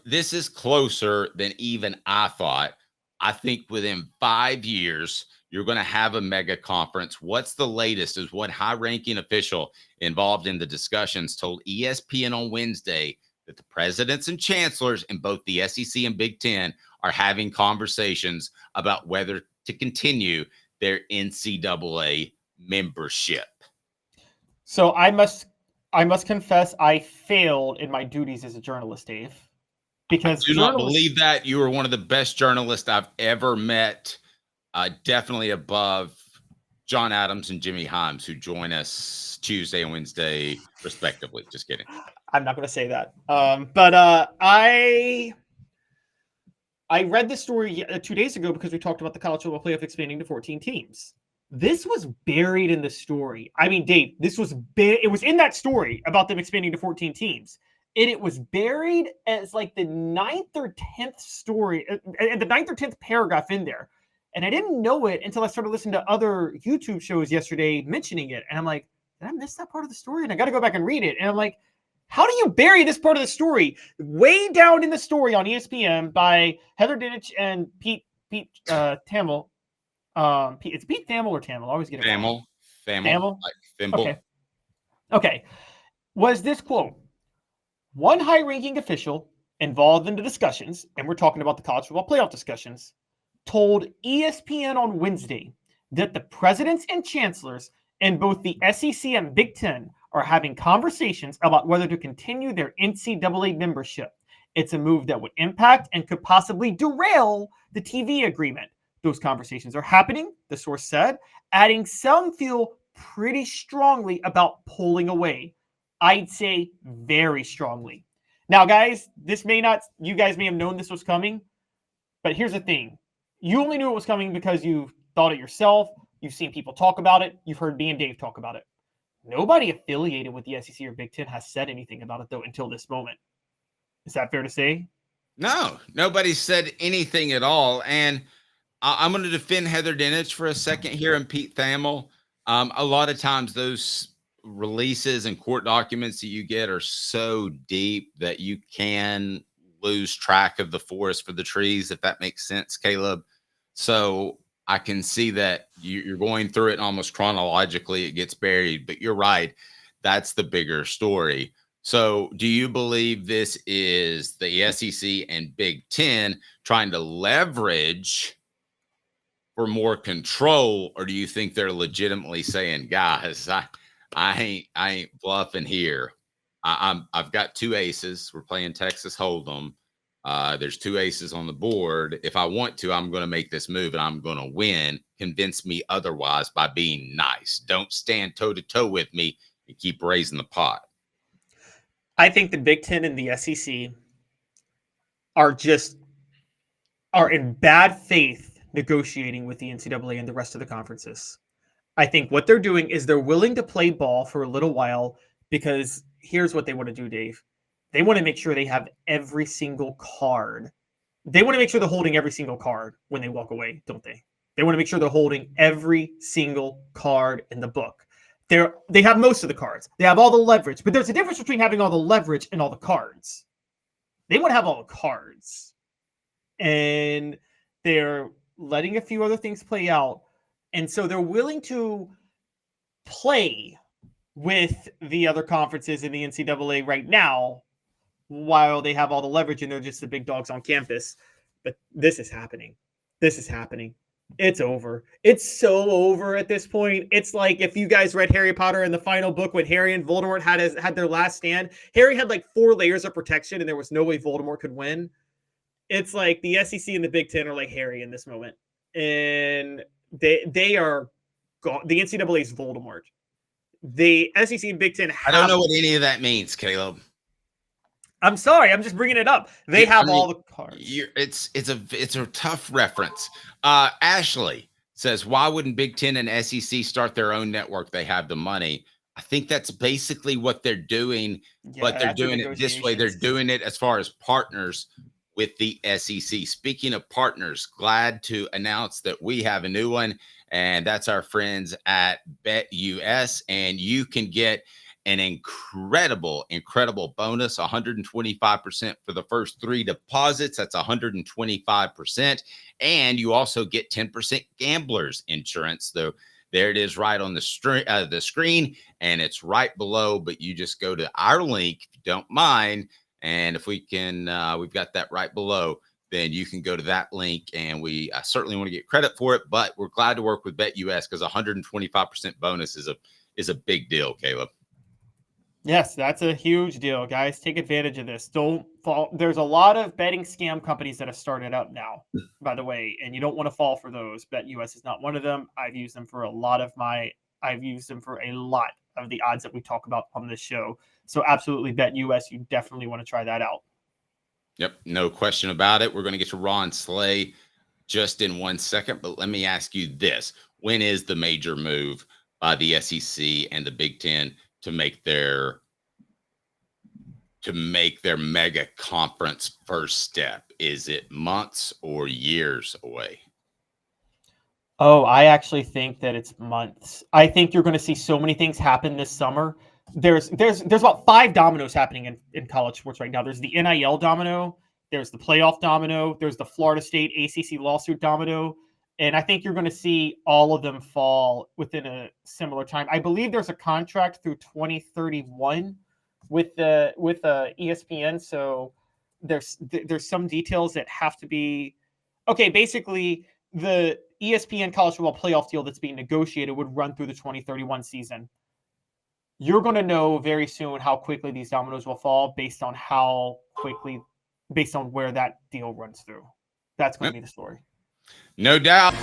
This is closer than even I thought. I think within 5 years, you're going to have a mega conference. What's the latest is what high ranking official involved in the discussions told ESPN on Wednesday that the presidents and chancellors in both the SEC and Big Ten are having conversations about whether to continue their NCAA membership. So I must confess I failed in my duties as a journalist, Dave. I Because do not journalists believe that. You are one of the best journalists I've ever met. Definitely above John Adams and Jimmy Himes, who join us Tuesday and Wednesday, respectively. Just kidding. I'm not going to say that. I read this story 2 days ago because we talked about the college football playoff expanding to 14 teams. This was buried in the story. I mean, Dave, it was in that story about them expanding to 14 teams. And it was buried as like the 9th or 10th story, and the 9th or 10th paragraph in there. And I didn't know it until I started listening to other YouTube shows yesterday mentioning it. And I'm like, did I miss that part of the story? And I got to go back and read it. And I'm like, how do you bury this part of the story? Way down in the story on ESPN by Heather Dinich and Pete Thamel. It's Pete Thamel or Thamel? I always get it wrong. Thamel, like thimble. Okay. Was this quote? One high-ranking official involved in the discussions, and we're talking about the college football playoff discussions, told ESPN on Wednesday that the presidents and chancellors in both the SEC and Big Ten are having conversations about whether to continue their NCAA membership. It's a move that would impact and could possibly derail the TV agreement. Those conversations are happening, the source said, adding some feel pretty strongly about pulling away. I'd say very strongly. Now, guys, you guys may have known this was coming, but here's the thing. You only knew it was coming because you thought it yourself. You've seen people talk about it. You've heard me and Dave talk about it. Nobody affiliated with the SEC or Big Ten has said anything about it, though, until this moment. Is that fair to say? No, nobody said anything at all. And I'm going to defend Heather Dinich for a second here and Pete Thamel. A lot of times those releases and court documents that you get are so deep that you can lose track of the forest for the trees, if that makes sense, Caleb. So I can see that you're going through it almost chronologically. It gets buried, but you're right. That's the bigger story. So do you believe this is the SEC and Big Ten trying to leverage for more control, or do you think they're legitimately saying, guys, I ain't bluffing here. I've got two aces. We're playing Texas Hold'em. There's two aces on the board. If I want to, I'm going to make this move and I'm going to win. Convince me otherwise by being nice. Don't stand toe to toe with me and keep raising the pot. I think the Big Ten and the SEC are in bad faith negotiating with the NCAA and the rest of the conferences. I think what they're doing is they're willing to play ball for a little while because here's what they want to do, Dave. They want to make sure they have every single card. They want to make sure they're holding every single card when they walk away, don't they? They want to make sure they're holding every single card in the book. They have most of the cards. They have all the leverage, but there's a difference between having all the leverage and all the cards. They want to have all the cards. And they're letting a few other things play out. And so they're willing to play with the other conferences in the NCAA right now while they have all the leverage and they're just the big dogs on campus. But this is happening. This is happening. It's over. It's so over at this point. It's like if you guys read Harry Potter in the final book when Harry and Voldemort had their last stand. Harry had like 4 layers of protection and there was no way Voldemort could win. It's like the SEC and the Big Ten are like Harry in this moment. And they are gone. The NCAA is Voldemort. The SEC and Big Ten I don't know what any of that means, Caleb. I'm sorry. I'm just bringing it up. They have all the cards. It's a tough reference. Ashley says, why wouldn't Big Ten and SEC start their own network? They have the money. I think that's basically what they're doing, but they're doing it this way. They're doing it as far as partners with the SEC. Speaking of partners, glad to announce that we have a new one, and that's our friends at BetUS, and you can get an incredible bonus, 125% for the first 3 deposits. That's 125%. And you also get 10% gamblers insurance, though. There it is right on the screen, and it's right below, but you just go to our link if you don't mind. And if we can, we've got that right below, then you can go to that link, and we certainly want to get credit for it, but we're glad to work with BetUS because 125% bonus is a big deal, Caleb. Yes, that's a huge deal, guys. Take advantage of this. Don't fall. There's a lot of betting scam companies that have started up now, by the way, and you don't want to fall for those. BetUS is not one of them. I've used them for a lot of the odds that we talk about on this show. So absolutely, BetUS. You definitely want to try that out. Yep, no question about it. We're going to get to Ron Slay just in 1 second, but let me ask you this. When is the major move by the SEC and the Big Ten to make their mega conference first step? Is it months or years away? Oh, I actually think that it's months. I think you're going to see so many things happen this summer. There's about 5 dominoes happening in college sports right now. There's the NIL domino, there's the playoff domino, there's the Florida State ACC lawsuit domino, and I think you're going to see all of them fall within a similar time. I believe there's a contract through 2031 with ESPN, so there's some details that have to be okay. Basically, the ESPN college football playoff deal that's being negotiated would run through the 2031 season. You're going to know very soon how quickly these dominoes will fall based on where that deal runs through. That's going to be the story. No doubt.